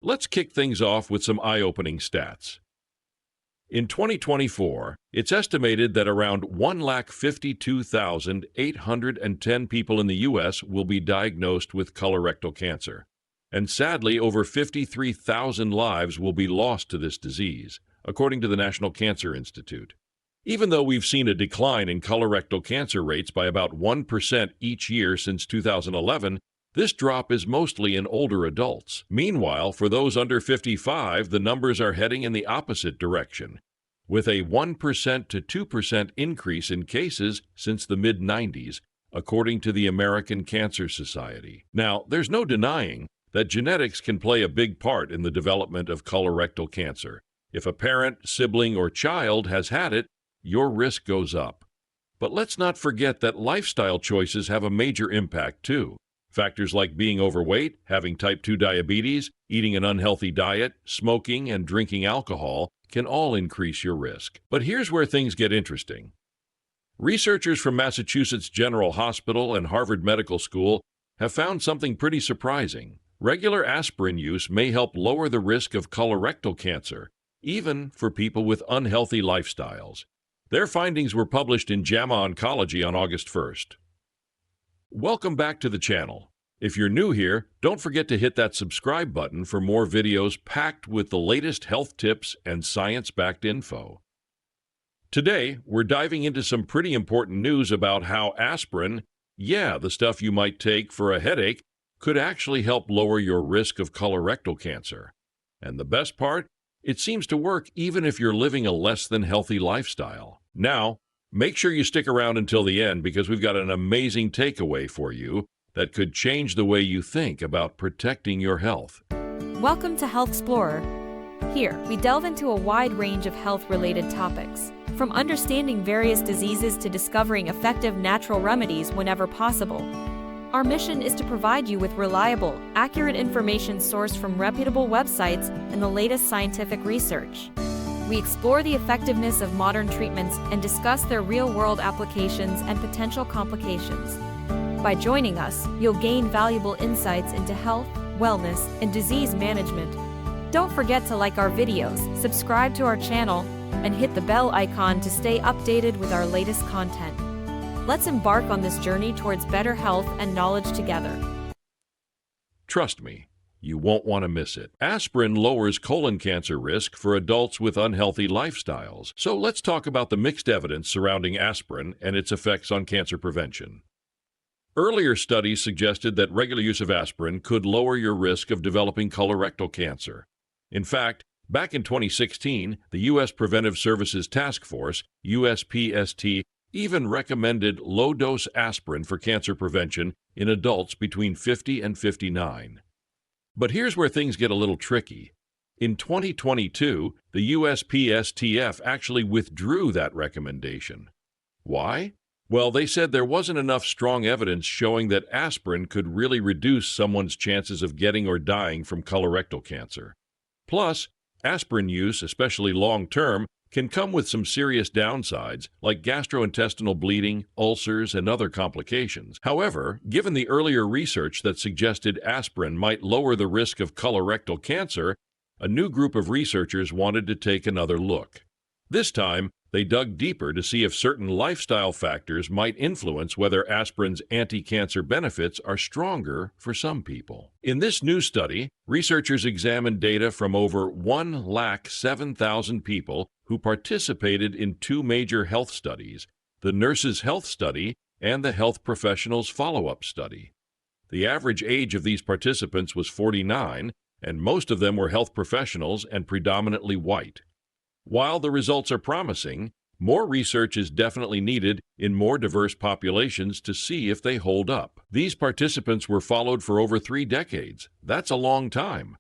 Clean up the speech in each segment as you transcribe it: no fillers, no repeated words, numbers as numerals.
Let's kick things off with some eye-opening stats. In 2024, it's estimated that around 152,810 people in the U.S. will be diagnosed with colorectal cancer. And sadly, over 53,000 lives will be lost to this disease, according to the National Cancer Institute. Even though we've seen a decline in colorectal cancer rates by about 1% each year since 2011, this drop is mostly in older adults. Meanwhile, for those under 55, the numbers are heading in the opposite direction, with a 1% to 2% increase in cases since the mid-90s, according to the American Cancer Society. Now, there's no denying that genetics can play a big part in the development of colorectal cancer. If a parent, sibling, or child has had it, your risk goes up. But let's not forget that lifestyle choices have a major impact too. Factors like being overweight, having type 2 diabetes, eating an unhealthy diet, smoking, and drinking alcohol can all increase your risk. But here's where things get interesting. Researchers from Massachusetts General Hospital and Harvard Medical School have found something pretty surprising. Regular aspirin use may help lower the risk of colorectal cancer, even for people with unhealthy lifestyles. Their findings were published in JAMA Oncology on August 1st. Welcome back to the channel. If you're new here, don't forget to hit that subscribe button for more videos packed with the latest health tips and science-backed info. Today, we're diving into some pretty important news about how aspirin, the stuff you might take for a headache, could actually help lower your risk of colorectal cancer. And the best part? It seems to work even if you're living a less than healthy lifestyle. Now, make sure you stick around until the end because we've got an amazing takeaway for you that could change the way you think about protecting your health. Welcome to Health Explorer. Here, we delve into a wide range of health-related topics, from understanding various diseases to discovering effective natural remedies whenever possible. Our mission is to provide you with reliable, accurate information sourced from reputable websites and the latest scientific research. We explore the effectiveness of modern treatments and discuss their real-world applications and potential complications. By joining us, you'll gain valuable insights into health, wellness, and disease management. Don't forget to like our videos, subscribe to our channel, and hit the bell icon to stay updated with our latest content. Let's embark on this journey towards better health and knowledge together. Trust me, you won't want to miss it. Aspirin lowers colon cancer risk for adults with unhealthy lifestyles. So let's talk about the mixed evidence surrounding aspirin and its effects on cancer prevention. Earlier studies suggested that regular use of aspirin could lower your risk of developing colorectal cancer. In fact, back in 2016, the U.S. Preventive Services Task Force, USPST, even recommended low-dose aspirin for cancer prevention in adults between 50 and 59. But here's where things get a little tricky. In 2022, the USPSTF actually withdrew that recommendation. Why? Well, they said there wasn't enough strong evidence showing that aspirin could really reduce someone's chances of getting or dying from colorectal cancer. Plus, aspirin use, especially long-term, can come with some serious downsides, like gastrointestinal bleeding, ulcers, and other complications. However, given the earlier research that suggested aspirin might lower the risk of colorectal cancer, a new group of researchers wanted to take another look. This time, they dug deeper to see if certain lifestyle factors might influence whether aspirin's anti-cancer benefits are stronger for some people. In this new study, researchers examined data from over 107,000 people who participated in two major health studies, the Nurses' Health Study and the Health Professionals Follow-Up Study. The average age of these participants was 49, and most of them were health professionals and predominantly white. While the results are promising, more research is definitely needed in more diverse populations to see if they hold up. These participants were followed for over 3 decades. That's a long time.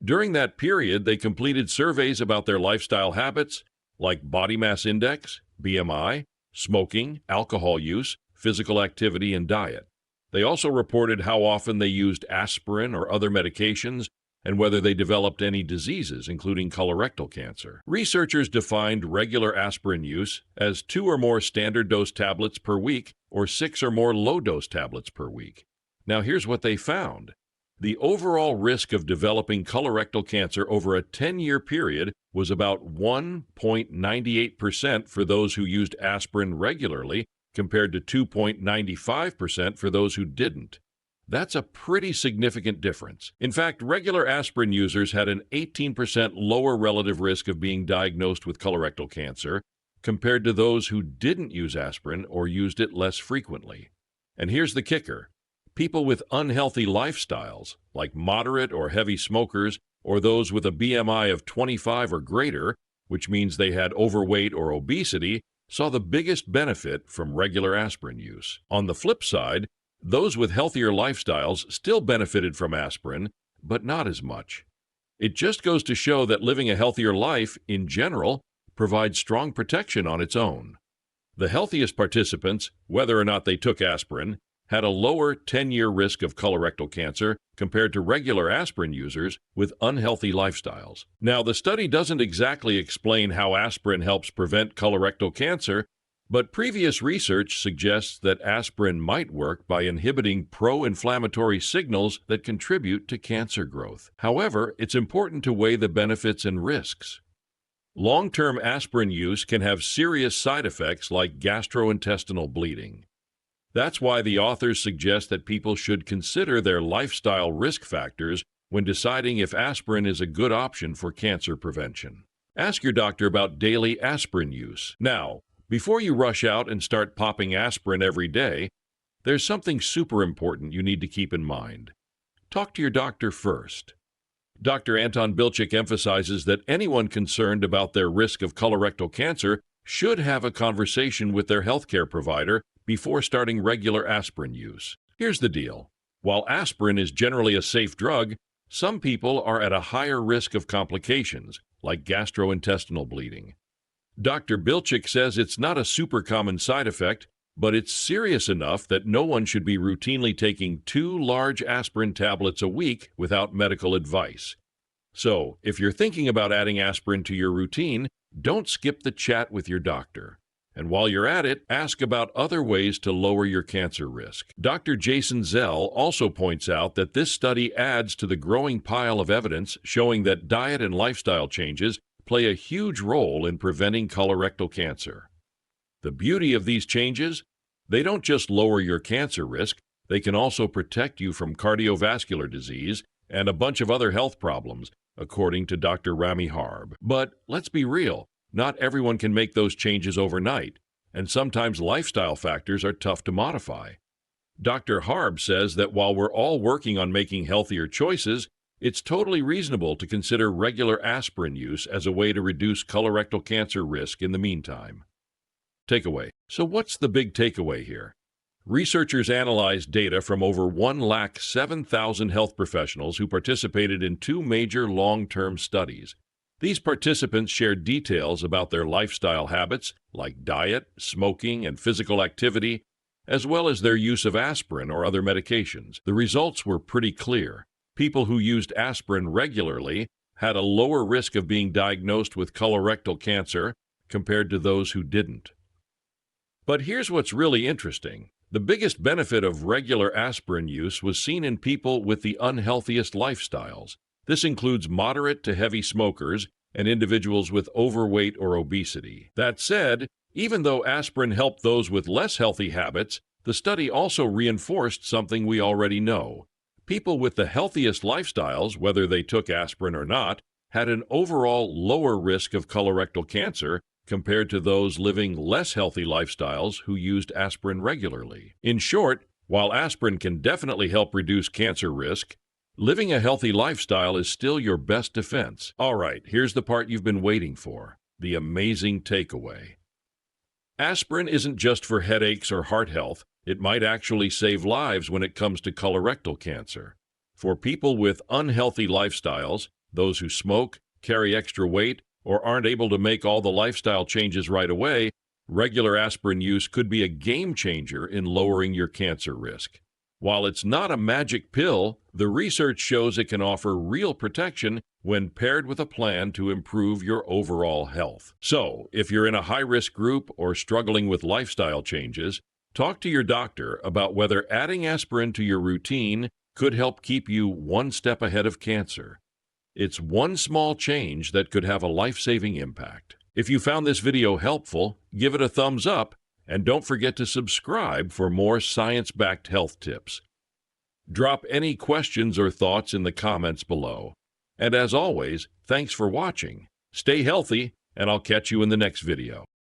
During that period, they completed surveys about their lifestyle habits, like body mass index, BMI, smoking, alcohol use, physical activity, and diet. They also reported how often they used aspirin or other medications, and whether they developed any diseases, including colorectal cancer. Researchers defined regular aspirin use as 2 or more standard dose tablets per week or 6 or more low-dose tablets per week. Now here's what they found. The overall risk of developing colorectal cancer over a 10-year period was about 1.98% for those who used aspirin regularly, compared to 2.95% for those who didn't. That's a pretty significant difference. In fact, regular aspirin users had an 18% lower relative risk of being diagnosed with colorectal cancer compared to those who didn't use aspirin or used it less frequently. And here's the kicker. People with unhealthy lifestyles, like moderate or heavy smokers, or those with a BMI of 25 or greater, which means they had overweight or obesity, saw the biggest benefit from regular aspirin use. On the flip side, those with healthier lifestyles still benefited from aspirin, but not as much. It just goes to show that living a healthier life, in general, provides strong protection on its own. The healthiest participants, whether or not they took aspirin, had a lower 10-year risk of colorectal cancer compared to regular aspirin users with unhealthy lifestyles. Now, the study doesn't exactly explain how aspirin helps prevent colorectal cancer, but previous research suggests that aspirin might work by inhibiting pro-inflammatory signals that contribute to cancer growth. However, it's important to weigh the benefits and risks. Long-term aspirin use can have serious side effects like gastrointestinal bleeding. That's why the authors suggest that people should consider their lifestyle risk factors when deciding if aspirin is a good option for cancer prevention. Ask your doctor about daily aspirin use. Now, before you rush out and start popping aspirin every day, there's something super important you need to keep in mind. Talk to your doctor first. Dr. Anton Bilchik emphasizes that anyone concerned about their risk of colorectal cancer should have a conversation with their healthcare provider before starting regular aspirin use. Here's the deal. While aspirin is generally a safe drug, some people are at a higher risk of complications, like gastrointestinal bleeding. Dr. Bilchik says it's not a super common side effect, but it's serious enough that no one should be routinely taking 2 large aspirin tablets a week without medical advice. So, if you're thinking about adding aspirin to your routine, don't skip the chat with your doctor. And while you're at it, ask about other ways to lower your cancer risk. Dr. Jason Zell also points out that this study adds to the growing pile of evidence showing that diet and lifestyle changes play a huge role in preventing colorectal cancer. The beauty of these changes? They don't just lower your cancer risk, they can also protect you from cardiovascular disease and a bunch of other health problems, according to Dr. Rami Harb. But let's be real, not everyone can make those changes overnight, and sometimes lifestyle factors are tough to modify. Dr. Harb says that while we're all working on making healthier choices, it's totally reasonable to consider regular aspirin use as a way to reduce colorectal cancer risk in the meantime. Takeaway. So what's the big takeaway here? Researchers analyzed data from over 107,000 health professionals who participated in 2 major long-term studies. These participants shared details about their lifestyle habits, like diet, smoking, and physical activity, as well as their use of aspirin or other medications. The results were pretty clear. People who used aspirin regularly had a lower risk of being diagnosed with colorectal cancer compared to those who didn't. But here's what's really interesting. The biggest benefit of regular aspirin use was seen in people with the unhealthiest lifestyles. This includes moderate to heavy smokers and individuals with overweight or obesity. That said, even though aspirin helped those with less healthy habits, the study also reinforced something we already know. People with the healthiest lifestyles, whether they took aspirin or not, had an overall lower risk of colorectal cancer compared to those living less healthy lifestyles who used aspirin regularly. In short, while aspirin can definitely help reduce cancer risk, living a healthy lifestyle is still your best defense. All right, here's the part you've been waiting for, the amazing takeaway. Aspirin isn't just for headaches or heart health. It might actually save lives when it comes to colorectal cancer. For people with unhealthy lifestyles, those who smoke, carry extra weight, or aren't able to make all the lifestyle changes right away, regular aspirin use could be a game changer in lowering your cancer risk. While it's not a magic pill, the research shows it can offer real protection when paired with a plan to improve your overall health. So, if you're in a high-risk group or struggling with lifestyle changes, talk to your doctor about whether adding aspirin to your routine could help keep you one step ahead of cancer. It's one small change that could have a life-saving impact. If you found this video helpful, give it a thumbs up and don't forget to subscribe for more science-backed health tips. Drop any questions or thoughts in the comments below. And as always, thanks for watching. Stay healthy, and I'll catch you in the next video.